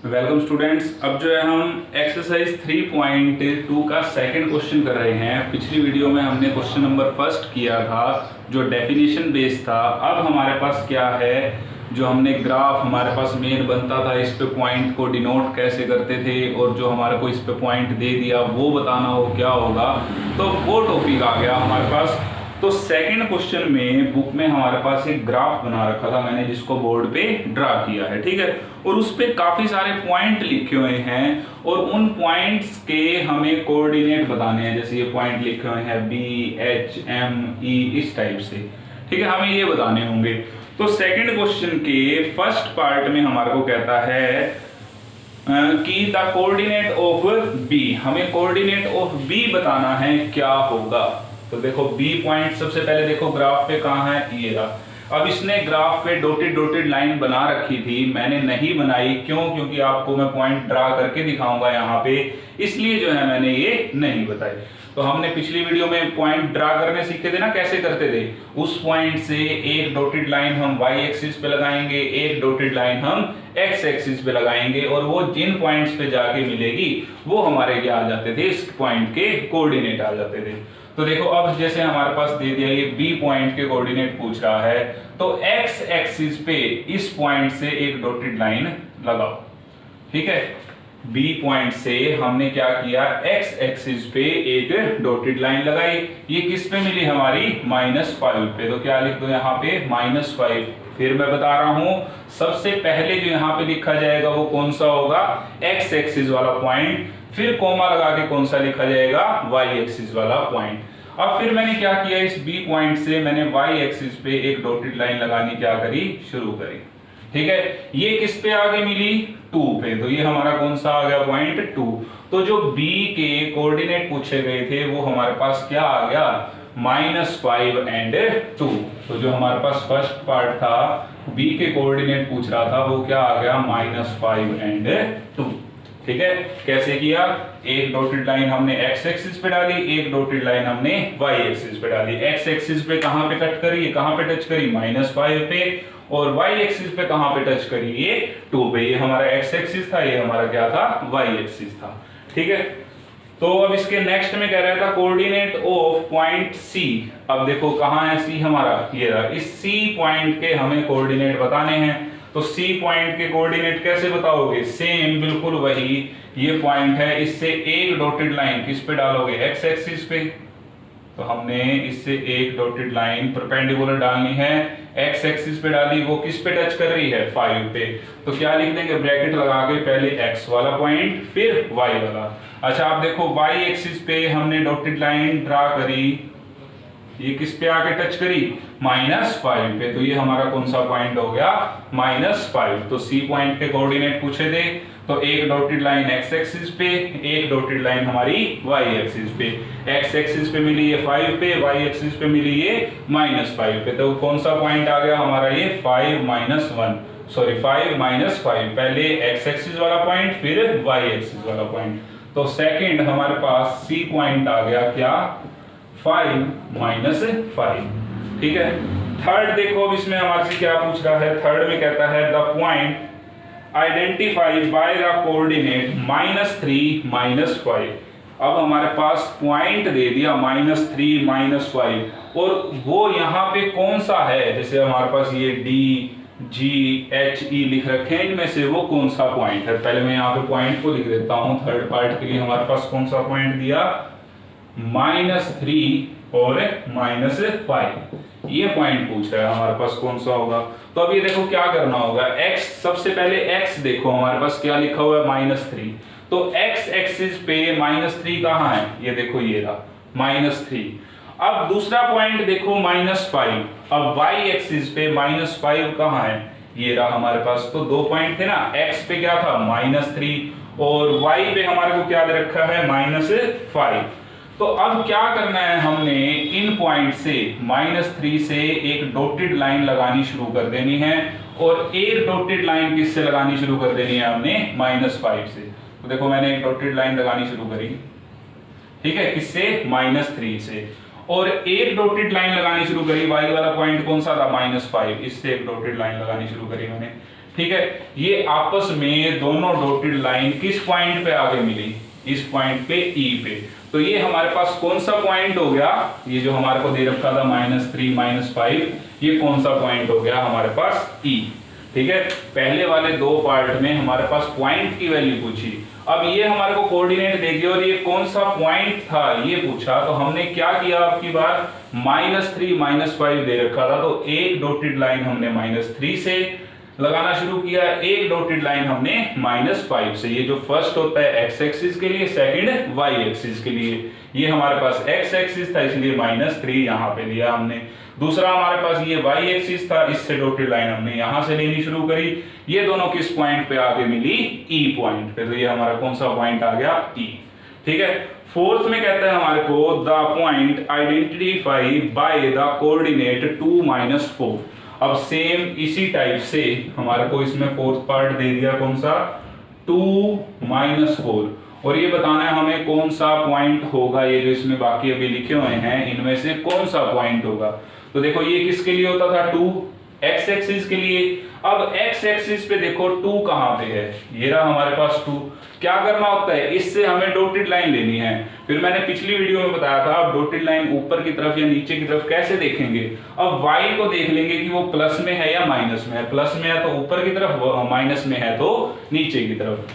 Welcome students. अब जो है हम एक्सरसाइज 3.2 का सेकंड क्वेश्चन कर रहे हैं। पिछली वीडियो में हमने क्वेश्चन नंबर फर्स्ट किया था जो डेफिनेशन बेस्ड था। अब हमारे पास क्या है, जो हमने ग्राफ हमारे पास मेन बनता था, इस पे पॉइंट को डिनोट कैसे करते थे और जो हमारे को इस पे पॉइंट दे दिया वो बताना हो क्या होगा, तो वो टॉपिक आ गया हमारे पास। तो सेकंड क्वेश्चन में बुक में हमारे पास एक ग्राफ बना रखा था मैंने, जिसको बोर्ड पे ड्रा किया है, ठीक है। और उस पे काफी सारे पॉइंट लिखे हुए हैं और उन पॉइंट्स के हमें कोऑर्डिनेट बताने हैं। जैसे ये पॉइंट लिखे हुए हैं बी एच एम ई, इस टाइप से, ठीक है, हमें ये बताने होंगे। तो सेकंड क्वेश्चन के फर्स्ट पार्ट में हमारे को कहता है कि द कोऑर्डिनेट ऑफ बी, हमें कोऑर्डिनेट ऑफ बी बताना है क्या होगा। तो देखो बी पॉइंट सबसे पहले देखो ग्राफ पे कहाँ है, ये रहा। अब इसने ग्राफ पे डॉटेड डॉटेड लाइन बना रखी थी, मैंने नहीं बनाई, क्यों? क्योंकि आपको मैं पॉइंट ड्रा करके दिखाऊंगा यहाँ पे, इसलिए जो है मैंने ये नहीं बताई। तो हमने पिछली वीडियो में पॉइंट ड्रा करने सीखे थे ना, कैसे करते थे। उस पॉइंट से एक डॉटेड लाइन हम वाई एक्सिस पे लगाएंगे, एक डॉटेड लाइन हम एक्स एक्सिस पे लगाएंगे, और वो जिन पॉइंट्स पे जाके मिलेगी वो हमारे क्या आ जाते थे, इस पॉइंट के कोऑर्डिनेट आ जाते थे। तो देखो अब जैसे हमारे पास दे दिया ये बी पॉइंट के कोऑर्डिनेट पूछ रहा है, तो एक्स एक्सिस पे इस पॉइंट से एक डॉटेड लाइन लगाओ, ठीक है। बी पॉइंट से हमने क्या किया, एक्स एक्सिस पे एक डॉटेड लाइन लगाई। ये किस पे मिली हमारी, -5 पे। तो क्या लिख दो यहाँ पे, -5। फिर मैं बता रहा हूं, सबसे पहले जो यहाँ पे लिखा जाएगा वो कौन सा होगा, एक्स एक्सिस वाला पॉइंट। फिर कोमा लगा के कौन सा लिखा जाएगा, वाई एक्सिस वाला पॉइंट। अब फिर मैंने क्या किया, इस बी पॉइंट से मैंने वाई एक्सिस पे एक डॉटेड लाइन लगानी क्या करी, शुरू करी, ठीक है। ये किस पे आगे मिली, 2 पे। तो ये हमारा कौन सा आ गया, पॉइंट 2। तो जो बी के कोऑर्डिनेट पूछे गए थे वो हमारे पास क्या आ गया, -5 एंड 2। तो जो हमारे पास फर्स्ट पार्ट था, बी के कोऑर्डिनेट पूछ रहा था, वो क्या आ गया, -5 एंड 2, ठीक है। कैसे किया, एक डॉटेड लाइन हमने एक्स एक्सिस पे डाली, एक डॉटेड लाइन हमने वाई एक्सिस पे डाली। एक्स एक्सिस पे कहां पे कट करी, ये कहां पे टच करी, -5 पे, और वाई एक्सिस पे कहां पे टच करी, ये 2 पे। ये हमारा एक्स एक्सिस था, ये हमारा क्या था, वाई एक्सिस था, ठीक है। तो अब इसके नेक्स्ट में कह रहा था कोऑर्डिनेट ऑफ पॉइंट सी। अब देखो कहां है सी हमारा, ये रहा। इस सी पॉइंट के हमें कोऑर्डिनेट बताने हैं। तो सी पॉइंट के कोऑर्डिनेट कैसे बताओगे, सेम बिल्कुल वही, ये पॉइंट है, इससे एक डॉटेड लाइन किस पे डालोगे, एक्स एक्सिस पे। तो हमने इससे एक डॉटेड लाइन परपेंडिकुलर डालनी है, एक्स एक्सिस पे डाली, वो किस पे टच कर रही है, 5 पे। तो क्या लिख देंगे, ब्रैकेट लगा के पहले एक्स वाला पॉइंट फिर वाई वाला। अच्छा आप देखो वाई एक्सिस पे हमने डॉटेड लाइन ड्रा करी, ये किस पे आके टच करी, -5 पे। तो ये हमारा कौन सा पॉइंट हो गया, -5। तो सी पॉइंट के कोऑर्डिनेट पूछे थे, तो एक डॉटेड लाइन एक्स एक्सिस पे, एक डॉटेड लाइन हमारी वाई एक्सिस पे। एक्स एक्सिस पे मिली ये 5 पे, वाई एक्सिस पे मिली ये -5 पे। तो कौन सा पॉइंट आ गया हमारा, ये 5 -5, पहले एक्स एक्सिस वाला पॉइंट फिर वाई एक्सिस वाला पॉइंट। तो सेकंड हमारे पास सी पॉइंट आ गया क्या, 5 -5, ठीक है। थर्ड देखो अब इसमें हमारे से क्या पूछ रहा है, थर्ड में कहता है the point identified by the coordinate -3 -5। अब हमारे पास पॉइंट दे दिया -3 -5, और वो यहाँ पे कौन सा है, जैसे हमारे पास ये डी जी एच ई लिख रखे हैं, इनमें से वो कौन सा पॉइंट है। पहले मैं यहाँ पे पॉइंट को लिख देता हूँ। थर्ड पार्ट के लिए हमारे पास कौन सा पॉइंट दिया, -3 और -5, ये पॉइंट पूछ रहा है हमारे पास कौन सा होगा। तो अब ये देखो क्या करना होगा, x, सबसे पहले x देखो हमारे पास क्या लिखा हुआ है, -3। तो x एक्सिस पे -3 कहाँ है, ये देखो ये रहा, -3। अब दूसरा पॉइंट देखो -5। अब y एक्सिस पे -5 कहाँ है, ये रहा हमारे पास। तो दो पॉइंट थे ना, x पे क्या था, -3, और y पे हमारे को क्या दे रखा है, -5। तो अब क्या करना है, हमने इन पॉइंट से -3 से एक डॉटेड लाइन लगानी शुरू कर देनी है, और एक डॉटेड लाइन किससे लगानी शुरू कर देनी है, हमने -5 से। तो देखो मैंने एक डॉटेड लाइन लगानी शुरू करी, ठीक है, किससे, -3 से, और एक डॉटेड लाइन लगानी शुरू करी, वाई वाला पॉइंट कौन सा था, -5, इससे एक डॉटेड लाइन लगानी शुरू करी मैंने। ठीक है, ये आपस में दोनों डॉटेड लाइन किस पॉइंट पे आगे मिली, इस पॉइंट पे ई पे। तो ये हमारे पास कौन सा पॉइंट हो गया, ये जो हमारे को दे रखा था -3 -5, ये कौन सा पॉइंट हो गया हमारे पास ई। ठीक है, पहले वाले दो पार्ट में हमारे पास पॉइंट की वैल्यू पूछी, अब ये हमारे को कोऑर्डिनेट देगी और ये कौन सा पॉइंट था ये पूछा। तो हमने क्या किया, आपकी बार -3 -5 दे रखा था, तो एक डॉटेड लाइन हमने -3 से लगाना शुरू किया, एक डॉटेड लाइन हमने -5 से। ये जो फर्स्ट होता है x एक्सिस के लिए, सेकंड y एक्सिस के लिए। ये हमारे पास x एक्सिस था इसलिए -3 यहाँ पे लिया हमने। दूसरा हमारे पास ये y एक्सिस था, इससे डॉटेड लाइन हमने यहाँ से लेनी शुरू करी। ये दोनों किस पॉइंट पे आगे मिली, E पॉइंट पे। तो ये हमारा कौन सा पॉइंट आ गया, E। ठीक है, फोर्थ में कहता है हमारे को the point identify by the coordinate 2 -4। अब सेम इसी टाइप से हमारे को इसमें फोर्थ पार्ट दे दिया, कौन सा, 2 -4, और ये बताना है हमें कौन सा पॉइंट होगा, ये जो इसमें बाकी अभी लिखे हुए हैं इनमें से कौन सा पॉइंट होगा। तो देखो ये किसके लिए होता था, 2 x एक्सिस के लिए। अब x एक्सिस पे देखो 2 कहां पे है, ये रहा हमारे पास 2। क्या करना होता है, इससे हमें डॉटेड लाइन लेनी है। फिर मैंने पिछली वीडियो में बताया था आप डॉटेड लाइन ऊपर की तरफ या नीचे की तरफ कैसे देखेंगे। अब y को देख लेंगे कि वो प्लस में है या माइनस में है। प्लस में है तो ऊपर की तरफ, माइनस में है तो नीचे की तरफ।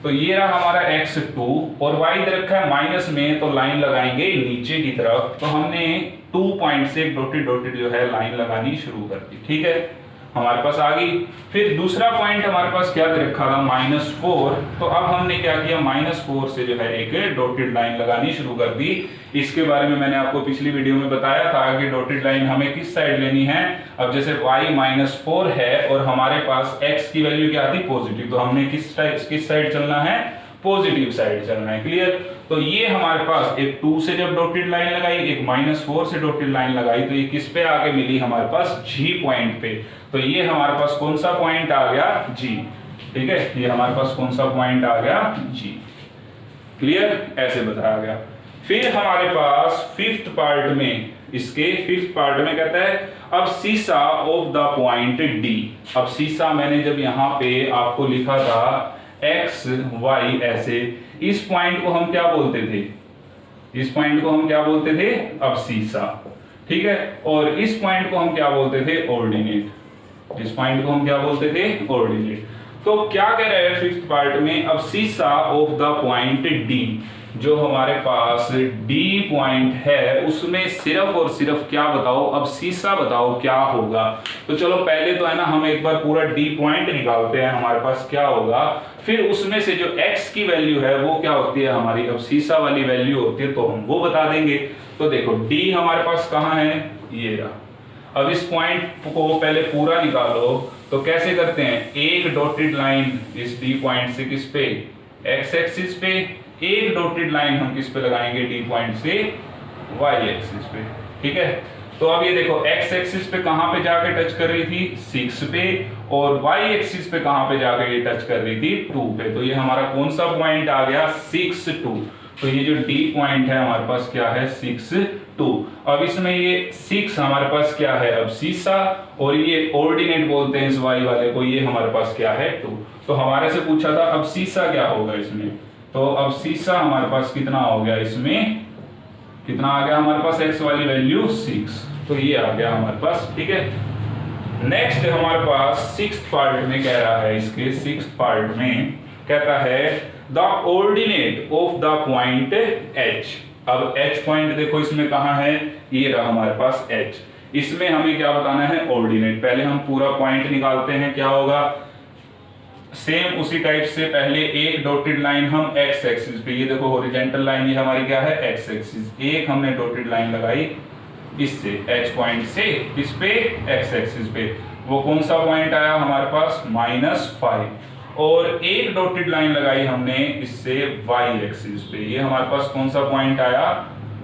तो ये रहा हमारा x2 और y दे रखा है माइनस में, तो लाइन लगाएंगे नीचे की तरफ। तो हमने 2 पॉइंट से डॉटेड डॉटेड जो है लाइन लगानी शुरू कर दी। ठीक है, हमारे पास आ गई। फिर दूसरा पॉइंट हमारे पास क्या दे रखा था, -4। तो अब हमने क्या किया, -4 से जो है एक डॉटेड लाइन लगानी शुरू कर दी। इसके बारे में मैंने आपको पिछली वीडियो में बताया था कि डॉटेड लाइन हमें किस साइड लेनी है। अब जैसे y -4 है और हमारे पास x की वैल्यू क्या थी, पॉजिटिव, तो हमने किस साइड चलना है, पॉजिटिव साइड चलना है। क्लियर। तो ये हमारे पास एक 2 से जब डॉटेड लाइन लगाई, एक -4 से डॉटेड लाइन लगाई, तो ये किस पे आके मिली, हमारे पास G पॉइंट पे। तो ये हमारे पास कौन सा पॉइंट आ गया, G। ठीक है, ये हमारे पास कौन सा पॉइंट आ गया, G। क्लियर, ऐसे बताया गया। फिर हमारे पास फिफ्थ पार्ट में, इसके फिफ्थ पार्ट में कहता है अब सीसा ऑफ द पॉइंट D। अब सीसा मैंने जब यहाँ पे आपको लिखा था x y ऐसे, इस पॉइंट को हम क्या बोलते थे, इस पॉइंट को हम क्या बोलते थे, अब सीसा। ठीक है, और इस पॉइंट को हम क्या बोलते थे, ऑर्डिनेट। इस पॉइंट को हम क्या बोलते थे, ऑर्डिनेट। तो क्या कह रहे हैं फिफ्थ पार्ट में, अब सीसा ऑफ द पॉइंट D, जो हमारे पास D पॉइंट है उसमें सिर्फ और सिर्फ क्या बताओ, अब सीसा बताओ क्या होगा। तो चलो पहले तो है ना हम एक बार पूरा D पॉइंट निकालते हैं, हमारे पास क्या होगा, फिर उसमें से जो x की वैल्यू है वो क्या होती है हमारी, अब सीसा वाली वैल्यू होती है तो हम वो बता देंगे। तो देखो D हमारे पास कहाँ है, ये रहा। अब इस पॉइंट को पहले पूरा निकालो, तो कैसे करते हैं, एक डॉटेड लाइन इस D पॉइंट से किस पे, x एक्सिस पे, एक डॉटेड लाइन हम किस पे लगाएंगे, D पॉइंट से y एक्सिस पे। ठीक है, तो अब ये देखो x एक्सिस पे कहां पे जाके टच कर रही थी, 6 पे, और y एक्सिस पे कहां पे जाके ये टच कर रही थी, 2 पे। तो ये हमारा कौन सा पॉइंट आ गया, 6 2। तो ये जो D पॉइंट है हमारे पास क्या है, 6 2। अब इसमें ये 6 हमारे पास क्या है, अब सीसा, और ये ऑर्डिनेट बोलते हैं इस y वाले को, ये हमारे पास क्या है, 2। तो हमारे से पूछा था अब सीसा क्या होगा इसमें, तो अब सीसा हमारे पास कितना हो गया, इसमें कितना आ गया हमारे पास, x वाली वैल्यू 6। तो ये आ गया हमारे पास। ठीक है, नेक्स्ट हमारे पास सिक्स्थ पार्ट में कह रहा है, इसके सिक्स्थ पार्ट में कहता है the ordinate of the point H। अब H पॉइंट देखो इसमें कहां है, ये रहा हमारे पास H। इसमें हमें क्या बताना है, ऑर्डिनेट। पहले हम पूरा पॉइंट निकालते हैं, क्या होगा, सेम उसी टाइप से पहले एक डॉटेड लाइन हम x एक्सिस पे, ये देखो हॉरिजॉन्टल लाइन ये हमारी क्या है, x एक्सिस, एक हमने डॉटेड लाइन लगाई इससे H पॉइंट से किस पे, x एक्सिस पे। वो कौन सा पॉइंट आया हमारे पास, -5, और एक डॉटेड लाइन लगाई हमने इससे y एक्सिस पे, ये हमारे पास कौन सा पॉइंट आया,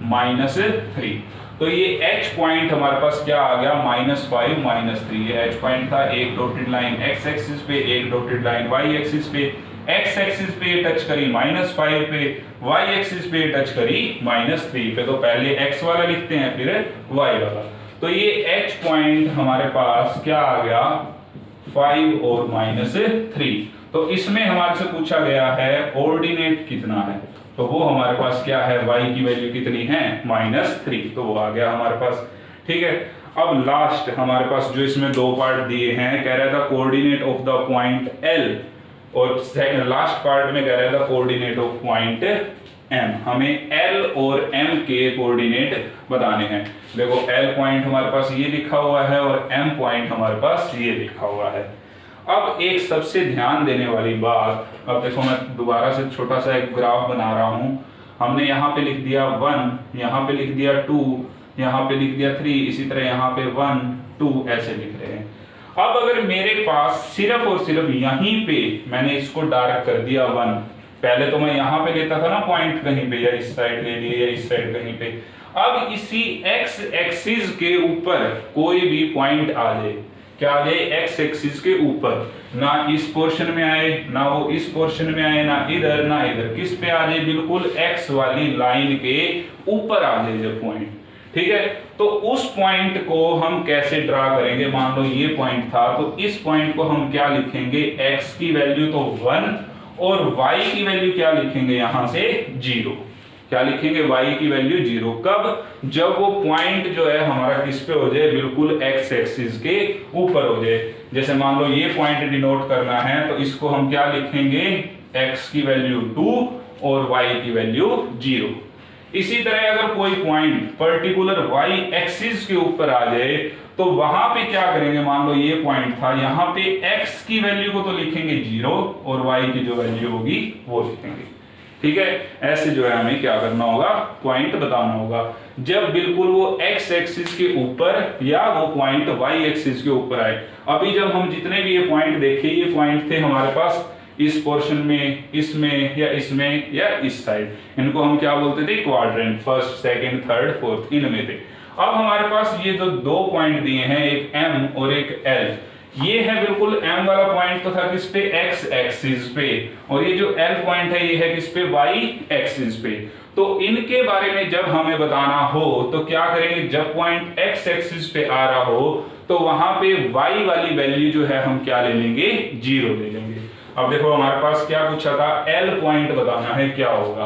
-3। तो ये H पॉइंट हमारे पास क्या आ गया, -5 -3। ये H पॉइंट था, एक डॉटेड लाइन x एक्सिस पे, एक डॉटेड लाइन y एक्सिस पे। x एक्सिस पे टच करी -5 पे, y एक्सिस पे टच करी -3 पे। तो पहले x वाला लिखते हैं फिर y वाला। तो ये H पॉइंट हमारे पास क्या आ गया, 5 और -3। तो इसमें हमारे से पूछा गया है कोऑर्डिनेट कितना है, तो वो हमारे पास क्या है, y की वैल्यू कितनी है, -3, तो वो आ गया हमारे पास। ठीक है, अब लास्ट हमारे पास जो इसमें दो पार्ट दिए हैं, कह रहा था coordinate of the point L, और लास्ट पार्ट में कह रहा था कोऑर्डिनेट ऑफ पॉइंट M। हमें L और M के कोऑर्डिनेट बताने हैं। देखो L पॉइंट हमारे पास ये लिखा हुआ है और M पॉइंट हमारे पास ये लिखा हुआ है। अब एक सबसे ध्यान देने वाली बात, अब देखो मैं दोबारा से छोटा सा एक ग्राफ बना रहा हूं। हमने यहाँ पे लिख दिया 1, यहाँ पे लिख दिया 2, यहाँ पे लिख दिया 3, इसी तरह यहाँ पे 1 2 ऐसे लिख रहे हैं। अब अगर मेरे पास सिर्फ और सिर्फ यहीं पे मैंने इसको डार्क कर दिया 1, पहले तो मैं यहाँ पे लेता था ना पॉइंट कहीं पे, या इस साइड ले लिए या इस साइड कहीं पे। अब इसी x एक्सिस के ऊपर कोई भी पॉइंट आ जाए, क्या आ जाए, x एक्सिस के ऊपर, ना इस पोर्शन में आए, ना वो इस पोर्शन में आए, ना इधर ना इधर, किस पे आ जाए, बिल्कुल x वाली लाइन के ऊपर आ जाए जब पॉइंट। ठीक है, तो उस पॉइंट को हम कैसे ड्रा करेंगे, मान लो ये पॉइंट था, तो इस पॉइंट को हम क्या लिखेंगे, x की वैल्यू तो 1 और y की वैल्यू क्या लिखेंगे, यहां से 0। क्या लिखेंगे, y की वैल्यू 0। कब, जब वो पॉइंट जो है हमारा किस पे हो जाए, बिल्कुल x एक्सिस के ऊपर हो जाए। जैसे मान लो ये पॉइंट डिनोट करना है, तो इसको हम क्या लिखेंगे, x की वैल्यू 2 और y की वैल्यू 0। इसी तरह अगर कोई पॉइंट पर्टिकुलर y एक्सिस के ऊपर आ जाए, तो वहां पे क्या करेंगे, मान लो ये पॉइंट था, यहाँ पे x की वैल्यू को तो लिखेंगे 0 और y की जो वैल्यू होगी वो लिखेंगे। ठीक है, ऐसे जो है हमें क्या करना होगा, पॉइंट बताना होगा जब बिल्कुल वो x एक्सिस के ऊपर या वो पॉइंट y एक्सिस के ऊपर आए। अभी जब हम जितने भी ये पॉइंट देखे, ये पॉइंट थे हमारे पास इस पोर्शन में, इसमें या इसमें या इस साइड, इनको हम क्या बोलते थे, quadrant, first second third fourth, इनमें थे। अब हमारे पास ये जो दो पॉइंट दिए हैं, एक M और एक L, ये है बिल्कुल M वाला पॉइंट तो था किस पे, x एक्सिस पे, और ये जो L पॉइंट है ये है किस पे, y एक्सिस पे। तो इनके बारे में जब हमें बताना हो तो क्या करेंगे, जब पॉइंट x एक्सिस पे आ रहा हो तो वहां पे y वाली वैल्यू जो है हम क्या ले लेंगे, 0 ले लेंगे। अब देखो हमारे पास क्या पूछा था, L पॉइंट बताना है, क्या होगा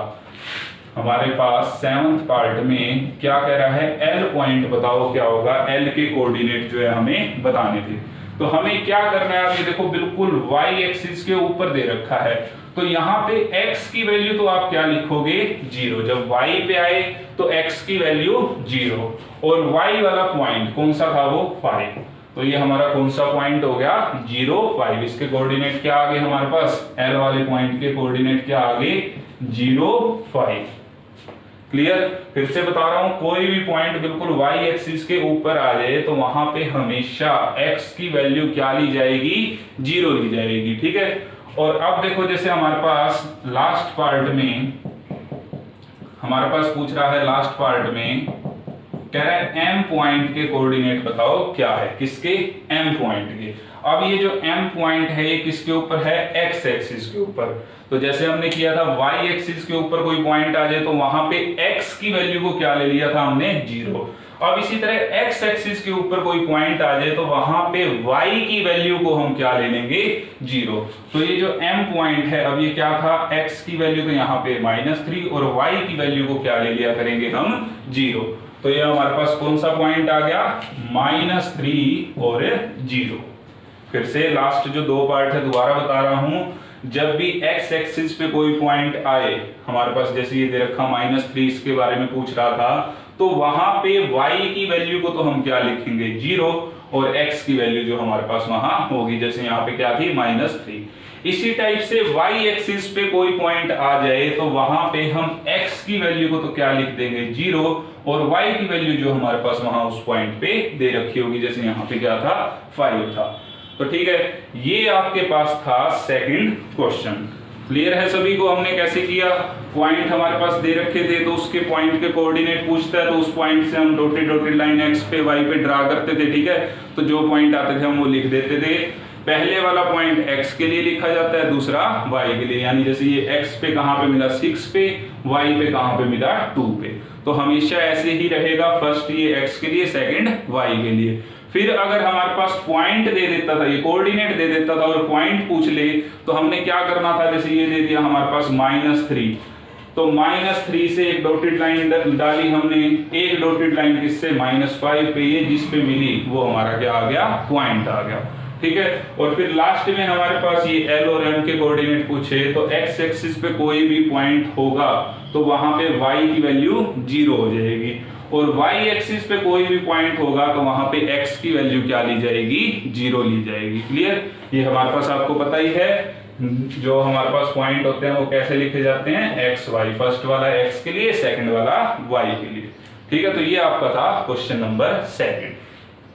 हमारे पास 7th पार्ट में क्या कह रहा है, L पॉइंट बताओ क्या होगा, L के कोऑर्डिनेट जो है हमें बताने थे। तो हमें क्या करना है, अभी देखो बिल्कुल y एक्सिस के ऊपर दे रखा है, तो यहाँ पे x की वैल्यू तो आप क्या लिखोगे, 0। जब y पे आए तो x की वैल्यू 0 और y वाला पॉइंट कौन सा था, वो 5। तो ये हमारा कौन सा पॉइंट हो गया, 0 5। इसके कोऑर्डिनेट क्या आ गए हमारे पास, L वाले पॉइंट के कोऑर्डिनेट क्या आ गए, 0 5। क्लियर, फिर से बता रहा हूं, कोई भी पॉइंट बिल्कुल y एक्सिस के ऊपर आ जाए तो वहां पे हमेशा x की वैल्यू क्या ली जाएगी, 0 ली जाएगी। ठीक है, और अब देखो जैसे हमारे पास लास्ट पार्ट में हमारे पास पूछ रहा है, लास्ट पार्ट में कह रहा है M पॉइंट के कोऑर्डिनेट बताओ क्या है, किसके, M पॉइंट के। अब ये जो M पॉइंट है ये किसके ऊपर है, x एक्सिस के ऊपर। तो जैसे हमने किया था y एक्सिस के ऊपर कोई पॉइंट आ जाए तो वहां पे x की वैल्यू को क्या ले लिया था हमने, 0। अब इसी तरह x एक्सिस के ऊपर कोई पॉइंट आ जाए तो वहां पे y की वैल्यू को हम क्या ले लेंगे, 0। तो ये जो M पॉइंट है, अब ये क्या था, x की वैल्यू तो यहाँ पे -3 और y की वैल्यू को क्या ले लिया करेंगे हम, 0। तो ये हमारे पास कौन सा पॉइंट आ गया, -3 और 0। फिर से लास्ट जो दो पार्ट है दोबारा बता रहा हूं, जब भी x एक्सिस पे कोई पॉइंट आए हमारे पास, जैसे ये दे रखा -3, इसके बारे में पूछ रहा था, तो वहां पे y की वैल्यू को तो हम क्या लिखेंगे, 0 और x की वैल्यू जो हमारे पास वहां होगी, जैसे यहाँ पे क्या थी, -3। इसी टाइप से y एक्सिस पे कोई पॉइंट आ जाए तो वहां पे हम x की वैल्यू को तो क्या लिख देंगे, 0 और y की वैल्यू जो हमारे पास वहां उस पॉइंट पे दे रखी होगी, जैसे यहाँ पे क्या था, 5 था। तो ठीक है, ये आपके पास था सेकंड क्वेश्चन। क्लियर है सभी को, हमने कैसे किया, पॉइंट हमारे पास दे रखे थे तो उसके पॉइंट के कोऑर्डिनेट पूछता है तो उस पॉइंट से हम डॉटेड लाइन x पे y पे ड्रा करते थे। ठीक है, तो जो पॉइंट आते थे हम वो लिख देते थे। पहले वाला पॉइंट x के लिए लिखा जाता है, दूसरा y के लिए, यानी जैसे ये x पे कहां पे मिला, 6 पे, y पे कहां पे मिला, 2 पे। तो हमेशा ऐसे ही रहेगा, फर्स्ट ये x के लिए, सेकंड y के लिए। फिर अगर हमारे पास पॉइंट दे देता था, ये कोऑर्डिनेट दे देता था और पॉइंट पूछ ले, तो हमने क्या करना था, जैसे ये दे दिया हमारे पास -3, तो -3 से एक डॉटेड लाइन डाली हमने, एक डॉटेड लाइन किससे, -5 पे, ये जिस पे मिली वो हमारा क्या आ गया, पॉइंट आ गया। ठीक है, और फिर लास्ट में हमारे पास ये L और M के कोऑर्डिनेट पूछे, तो x एक्सिस पे कोई भी पॉइंट होगा तो वहां पे y की वैल्यू 0 हो जाएगी, और y एक्सिस पे कोई भी पॉइंट होगा तो वहां पे x की वैल्यू क्या ली जाएगी, 0 ली जाएगी। क्लियर, ये हमारे पास आपको पता ही है, जो हमारे पास पॉइंट होते हैं वो कैसे लिखे जाते हैं, x y, फर्स्ट वाला x के लिए, सेकंड वाला y के लिए। ठीक है, तो ये आपका था क्वेश्चन नंबर 2।